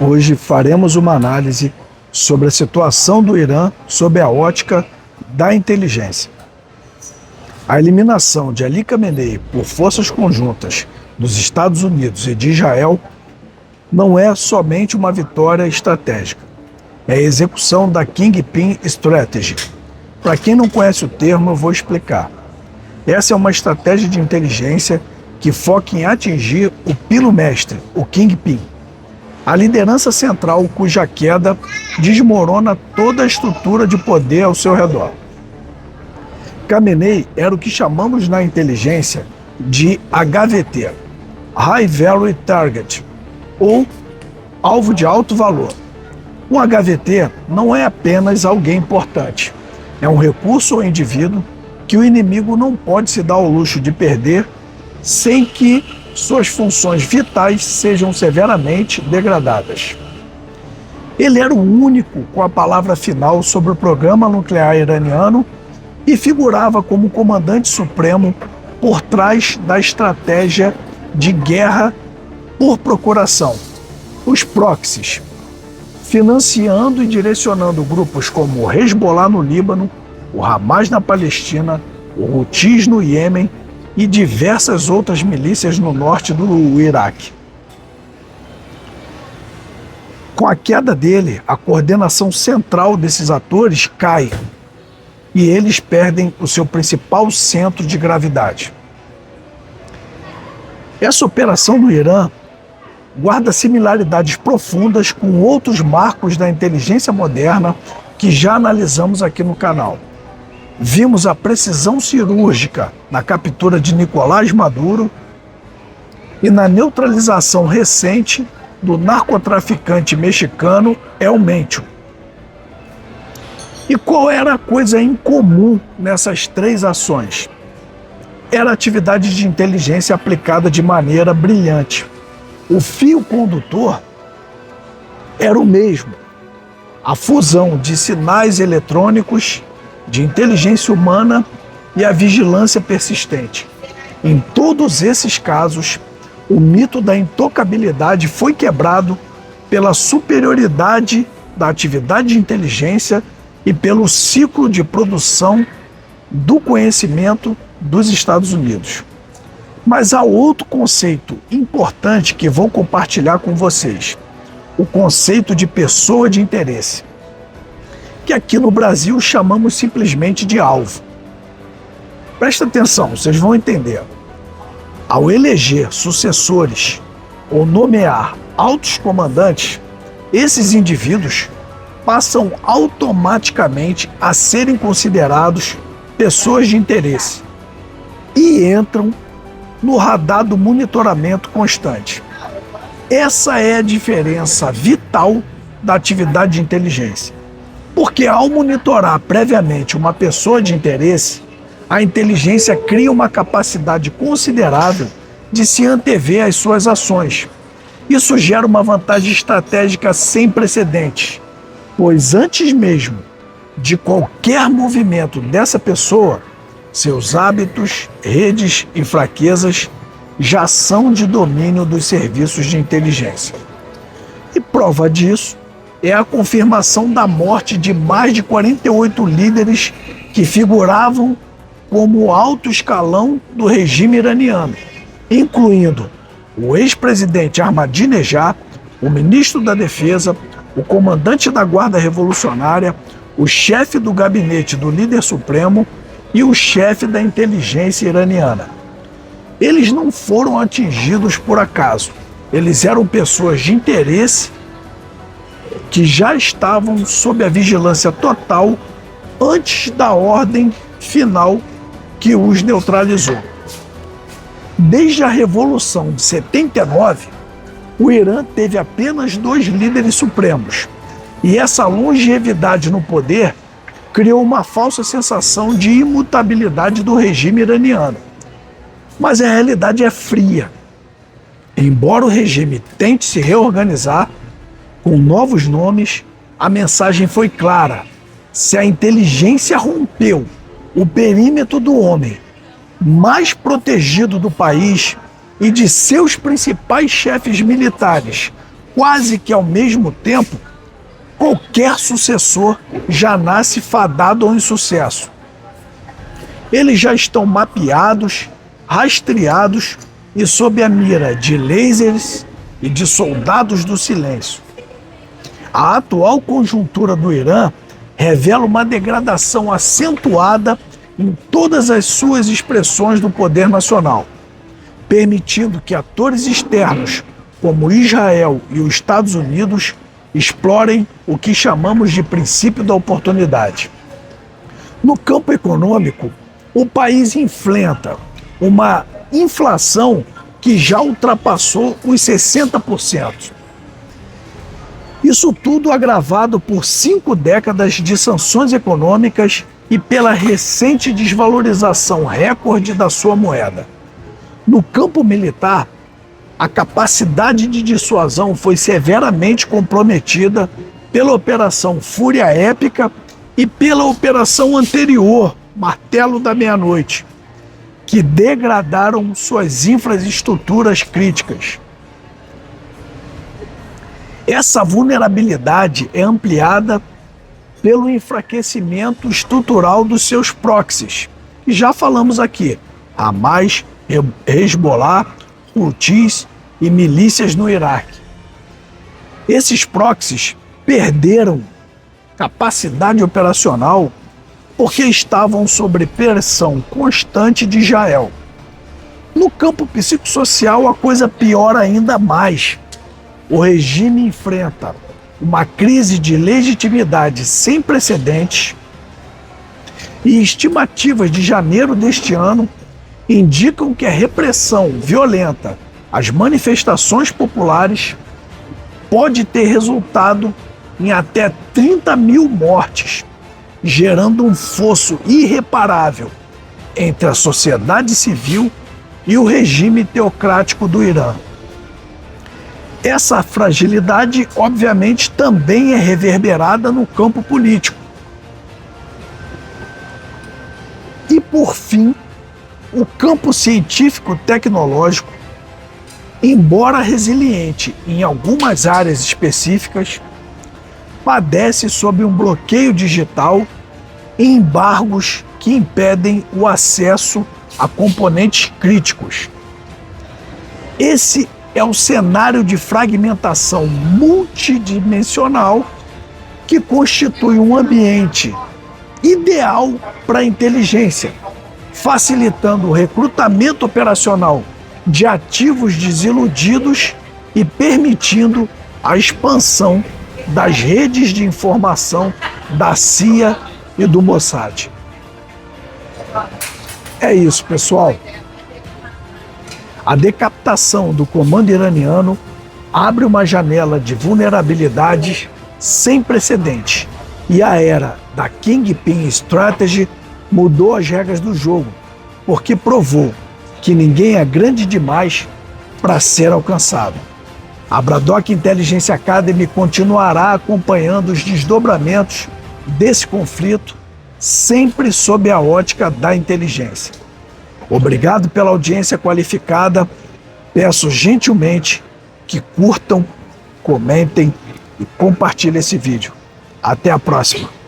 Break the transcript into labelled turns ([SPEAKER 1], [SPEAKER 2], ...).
[SPEAKER 1] Hoje faremos uma análise sobre a situação do Irã sob a ótica da inteligência. A eliminação de Ali Khamenei por forças conjuntas dos Estados Unidos e de Israel não é somente uma vitória estratégica, é a execução da Kingpin Strategy. Para quem não conhece o termo, eu vou explicar. Essa é uma estratégia de inteligência que foca em atingir o pilo-mestre, o Kingpin, a liderança central cuja queda desmorona toda a estrutura de poder ao seu redor. Khamenei era o que chamamos na inteligência de HVT, High Value Target, ou alvo de alto valor. Um HVT não é apenas alguém importante, é um recurso ou indivíduo que o inimigo não pode se dar ao luxo de perder sem que suas funções vitais sejam severamente degradadas. Ele era o único com a palavra final sobre o programa nuclear iraniano e figurava como comandante supremo por trás da estratégia de guerra por procuração, os proxies, financiando e direcionando grupos como o Hezbollah no Líbano, o Hamas na Palestina, o Houthis no Iêmen e diversas outras milícias no norte do Iraque. Com a queda dele, a coordenação central desses atores cai e eles perdem o seu principal centro de gravidade. Essa operação do Irã guarda similaridades profundas com outros marcos da inteligência moderna que já analisamos aqui no canal. Vimos a precisão cirúrgica na captura de Nicolás Maduro e na neutralização recente do narcotraficante mexicano El Mencho. E qual era a coisa em comum nessas três ações? Era a atividade de inteligência aplicada de maneira brilhante. O fio condutor era o mesmo: a fusão de sinais eletrônicos, de inteligência humana e a vigilância persistente. Em todos esses casos, o mito da intocabilidade foi quebrado pela superioridade da atividade de inteligência e pelo ciclo de produção do conhecimento dos Estados Unidos. Mas há outro conceito importante que vou compartilhar com vocês: o conceito de pessoa de interesse, que aqui no Brasil chamamos simplesmente de alvo. Presta atenção, vocês vão entender. Ao eleger sucessores ou nomear altos comandantes, esses indivíduos passam automaticamente a serem considerados pessoas de interesse e entram no radar do monitoramento constante. Essa é a diferença vital da atividade de inteligência. Porque ao monitorar previamente uma pessoa de interesse, a inteligência cria uma capacidade considerável de se antever às suas ações. Isso gera uma vantagem estratégica sem precedentes, pois antes mesmo de qualquer movimento dessa pessoa, seus hábitos, redes e fraquezas já são de domínio dos serviços de inteligência. E prova disso é a confirmação da morte de mais de 48 líderes que figuravam como alto escalão do regime iraniano, incluindo o ex-presidente Ahmadinejad, o ministro da Defesa, o comandante da Guarda Revolucionária, o chefe do gabinete do líder supremo e o chefe da inteligência iraniana. Eles não foram atingidos por acaso. Eles eram pessoas de interesse que já estavam sob a vigilância total antes da ordem final que os neutralizou. Desde a Revolução de 79, o Irã teve apenas 2 líderes supremos, e essa longevidade no poder criou uma falsa sensação de imutabilidade do regime iraniano. Mas a realidade é fria. Embora o regime tente se reorganizar com novos nomes, a mensagem foi clara: se a inteligência rompeu o perímetro do homem mais protegido do país e de seus principais chefes militares quase que ao mesmo tempo, qualquer sucessor já nasce fadado ao insucesso. Eles já estão mapeados, rastreados e sob a mira de lasers e de soldados do silêncio. A atual conjuntura do Irã revela uma degradação acentuada em todas as suas expressões do poder nacional, permitindo que atores externos, como Israel e os Estados Unidos, explorem o que chamamos de princípio da oportunidade. No campo econômico, o país enfrenta uma inflação que já ultrapassou os 60%. Isso tudo agravado por 5 décadas de sanções econômicas e pela recente desvalorização recorde da sua moeda. No campo militar, a capacidade de dissuasão foi severamente comprometida pela Operação Fúria Épica e pela operação anterior, Martelo da Meia-Noite, que degradaram suas infraestruturas críticas. Essa vulnerabilidade é ampliada pelo enfraquecimento estrutural dos seus proxies, que já falamos aqui, Hamas, Hezbollah, Houthis e milícias no Iraque. Esses proxies perderam capacidade operacional porque estavam sob pressão constante de Israel. No campo psicossocial, a coisa piora ainda mais. O regime enfrenta uma crise de legitimidade sem precedentes e estimativas de janeiro deste ano indicam que a repressão violenta às manifestações populares pode ter resultado em até 30 mil mortes, gerando um fosso irreparável entre a sociedade civil e o regime teocrático do Irã. Essa fragilidade, obviamente, também é reverberada no campo político. E, por fim, o campo científico-tecnológico, embora resiliente em algumas áreas específicas, padece sob um bloqueio digital e embargos que impedem o acesso a componentes críticos. Esse é o cenário de fragmentação multidimensional que constitui um ambiente ideal para a inteligência, facilitando o recrutamento operacional de ativos desiludidos e permitindo a expansão das redes de informação da CIA e do Mossad. É isso, pessoal. A decapitação do comando iraniano abre uma janela de vulnerabilidades sem precedentes e a era da Kingpin Strategy mudou as regras do jogo, porque provou que ninguém é grande demais para ser alcançado. A Braddock Intelligence Academy continuará acompanhando os desdobramentos desse conflito, sempre sob a ótica da inteligência. Obrigado pela audiência qualificada. Peço gentilmente que curtam, comentem e compartilhem esse vídeo. Até a próxima.